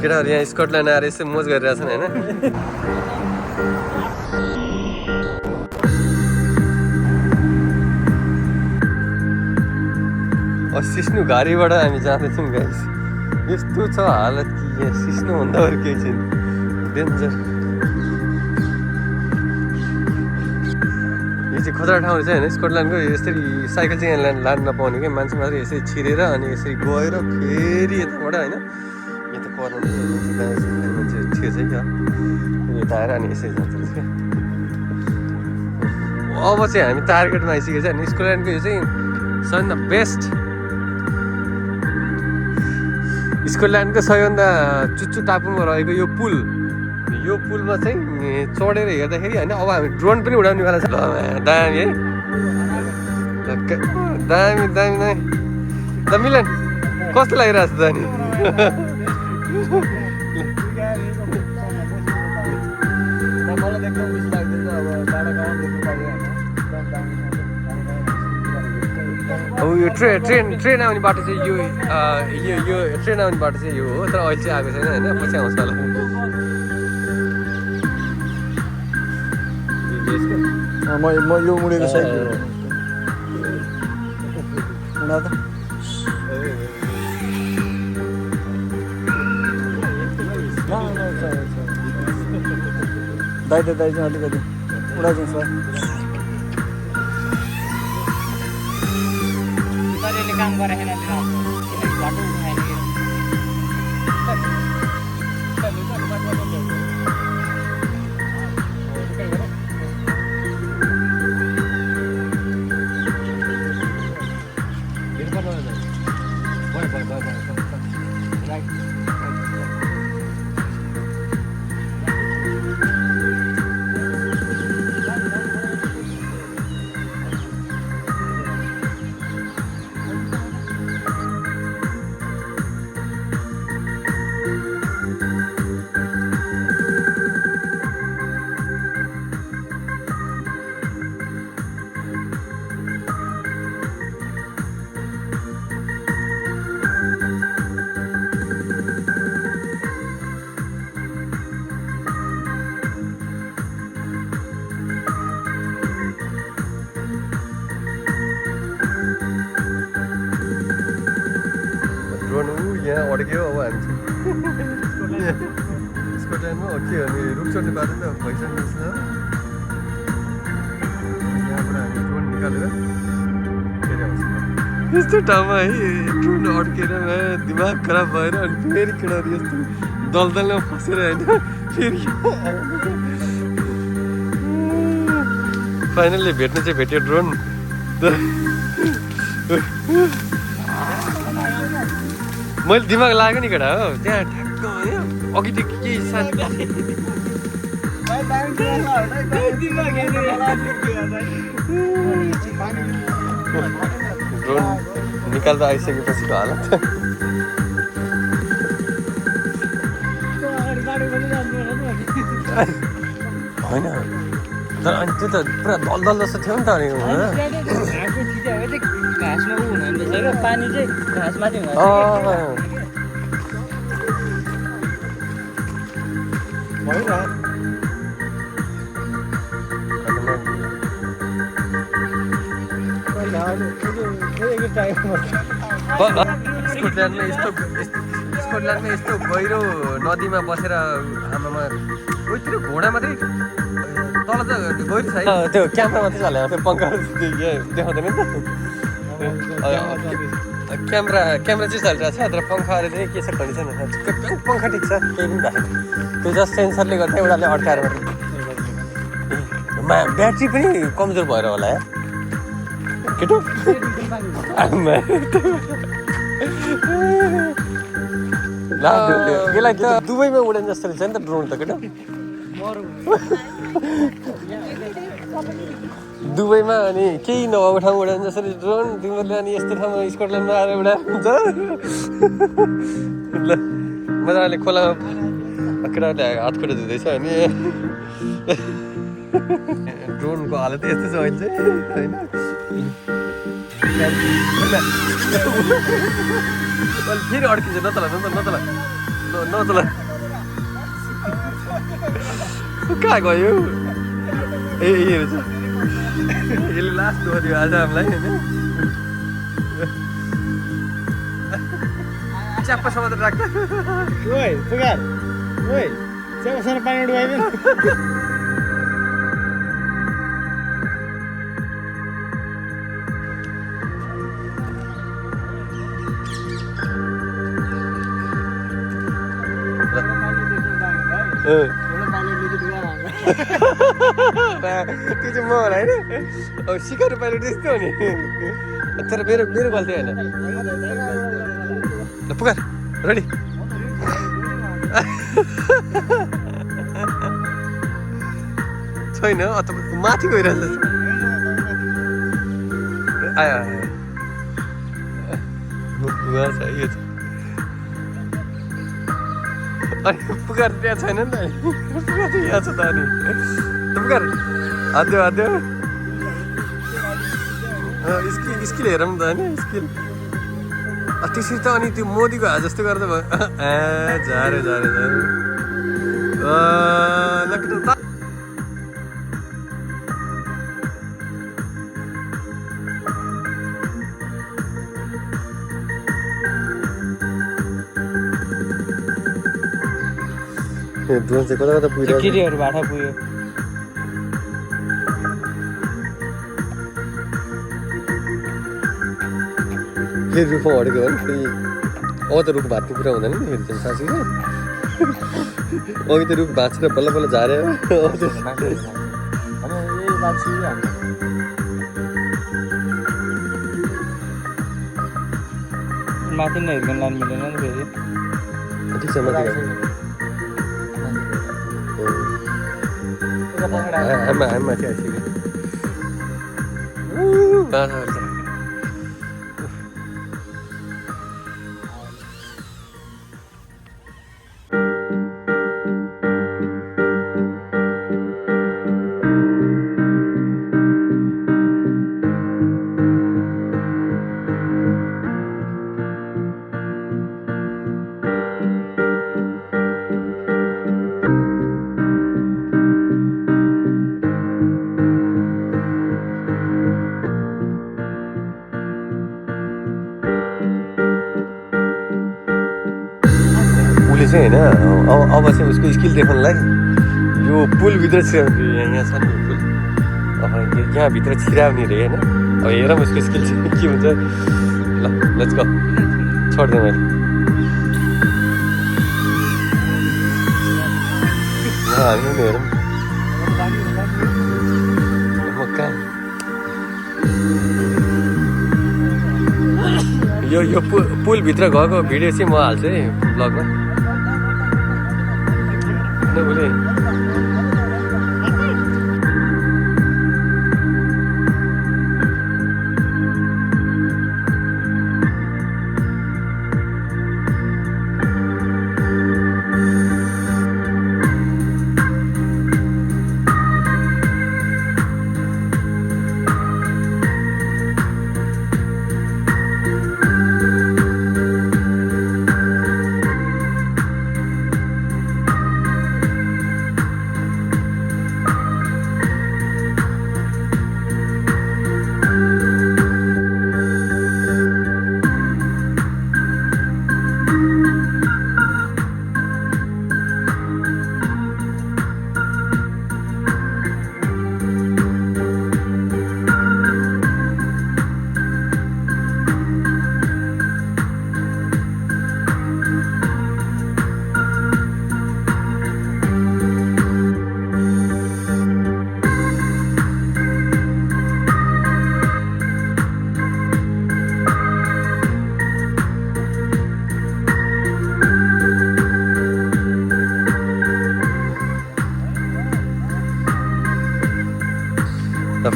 केटाहरू यहाँ स्कटल्यान्ड आएर यसो मोज गरिरहेछन् होइन। सिस्नु घारीबाट हामी जाँदैछौँ गाइस। यस्तो छ हालत कि यहाँ सिस्नुभन्दा अरू केही छैन, डेन्जर। यो चाहिँ खतरा ठाउँहरू चाहिँ होइन स्कटल्यान्डको। यसरी साइकल चाहिँ यहाँ लानु नपाउने क्या, मान्छे मात्रै यसरी छिरेर अनि यसरी गएर फेरि यताबाट होइन यता पर्नु मान्छे छिर्छ क्या, यता आएर अनि यसरी जान्छ क्या। अब चाहिँ हामी टार्गेटमा आइसकेको छ होइन। स्कटल्यान्डको यो चाहिँ सबभन्दा बेस्ट, स्कटल्यान्डको सबैभन्दा चुच्चु टापुमा रहेको यो पुलमा चाहिँ चढेर हेर्दाखेरि होइन। अब हामी ड्रोन पनि उडाउनेवाला छ। दामी है, दामी दामी दामी द मिलन, कस्तो लागिरहेको छ दामी? अब यो ट्रेन आउने बाटो चाहिँ यो ट्रेन आउने बाटो चाहिँ यो हो, तर अहिले चाहिँ आएको छैन होइन, पछि आउँछ होला। म यो मुडेको साइड दाइ चाहिँ अलिकति उडाइदिनुहोस् ल। काम गरेर बाटो यहाँ अड्क्यो। अब हामी स्कटल्यान्डमा के भने रुख चढ्ने बाटो त भइसकेको छ। यहाँबाट हामी ड्रोन निकालेर फेरि आउँछ। यस्तो ठाउँमा है ड्रोन अड्केर दिमाग खराब भएर अनि फेरि केटाहरू यस्तो दलदलमा फसेर होइन फेरि फाइनल्ली भेट्नु चाहिँ भेट्यो ड्रोन। मैले दिमाग लाग्यो नि केटा हो, त्यहाँ ठ्याक्क अघि त्यो केही सानो ड्रोन निकाल्दा आइसकेपछिको हालत होइन। तर अनि त्यो त पुरा दलदल जस्तो थियो नि त। अनि घाँसमा ऊ हुँदो रहेछ क्या, पानी चाहिँ घाँसमा चाहिँ हुँदो स्कटल्यान्डमा यस्तो गहिरो नदीमा बसेर आमामा उयोतिर घोडा मात्रै तल त गहिरो छ है, त्यो क्यामेरा मात्रै चलायो, त्यो पङ्खा देखाउँदैन नि त। क्यामेरा चाहिँ चलिरहेको छ, तर पङ्खाहरू चाहिँ के छ कन्डिसन पङ्खा ठिक छ, केही पनि भएको त्यो जस्ट सेन्सरले गर्दा एउटाले अड्काएर मात्रै। ब्याट्री पनि कमजोर भएर होला यार केटो। यसलाई त दुबईमा उडेन जस्तो रहेछ नि त ड्रोन त केटो। दुबईमा अनि केही नभएको ठाउँमा उडायो जसरी ड्रोन तिमीहरूले अनि यस्तो ठाउँमा स्कटल्यान्डमा आएर उडाएको हुन्छ ल। मजाले खोलामा केटाहरूले हात खुट्टा धुँदैछ अनि ड्रोनको हालत यस्तो छ अहिले चाहिँ होइन अहिले फेरि अड्किन्छ नचला कहाँ गयो ए रहेछ यसले लास्ट दुःख दियो आज हामीलाई होइन च्याप्पा समातेर राख्दा ओइ पुगार ओइ च्यापासँग पानी उडुवाइदिनु त्यो चाहिँ म होइन अब सिकाउनु पाइलट त्यस्तो हो नि तर मेरो गल्ती होइन ल पुकार रेडी छैन अथवा माथि गइरहेछ आयो यो छ अनि पुकार त्यहाँ छैन नि त पुकार त यहाँ छ त अनि पुकार हाद्यो स्किल हेरौँ त होइन स्किल त्यसरी त अनि त्यो मोदीको हात जस्तो गर्दा भयो झारे ड्रोन चाहिँ कता पुग्यो किरीहरूबाट पुग्यो फेरि रुखमा अडेको हो नि फेरि अब त रुख भाँच्ने कुरा हुँदैन नि फेरि चाहिँ साँच्ची अघि त रुख भाँचेर बल्ल झार्यो माथि नै हिर्कन लानु मिलेन नि फेरि ठिक छ माथि हामी माथि आइसक्यो चाहिँ होइन अब चाहिँ उसको स्किल देखाउनलाई यो पुलभित्र छिराउने यहाँ छ नि पुल अब यहाँभित्र छिराउने रे होइन अब हेरौँ उसको स्किल चाहिँ के हुन्छ ल लेट्स गो छोडिदिएँ मैले हामी पनि हेरौँ म कहाँ यो पुलभित्र गएको भिडियो चाहिँ म हाल्छु है ब्लगमा उसले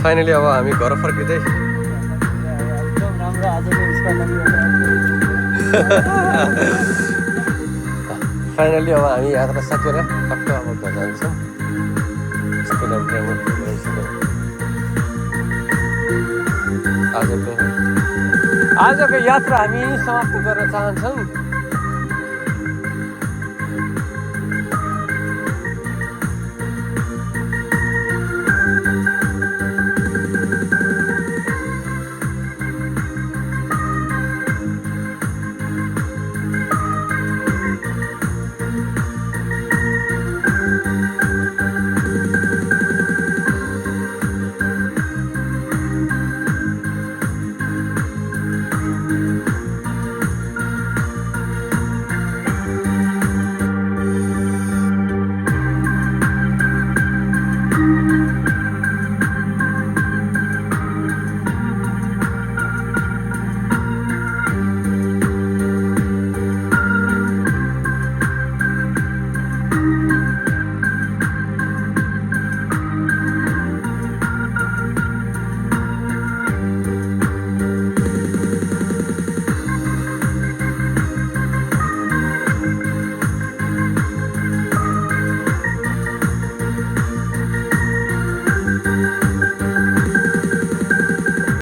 फाइनली अब हामी घर फर्किँदै फाइनली अब हामी यात्रा सकेर टक्क अब घर जान्छौँ। आजको यात्रा हामी यहीँ समाप्त गर्न चाहन्छौँ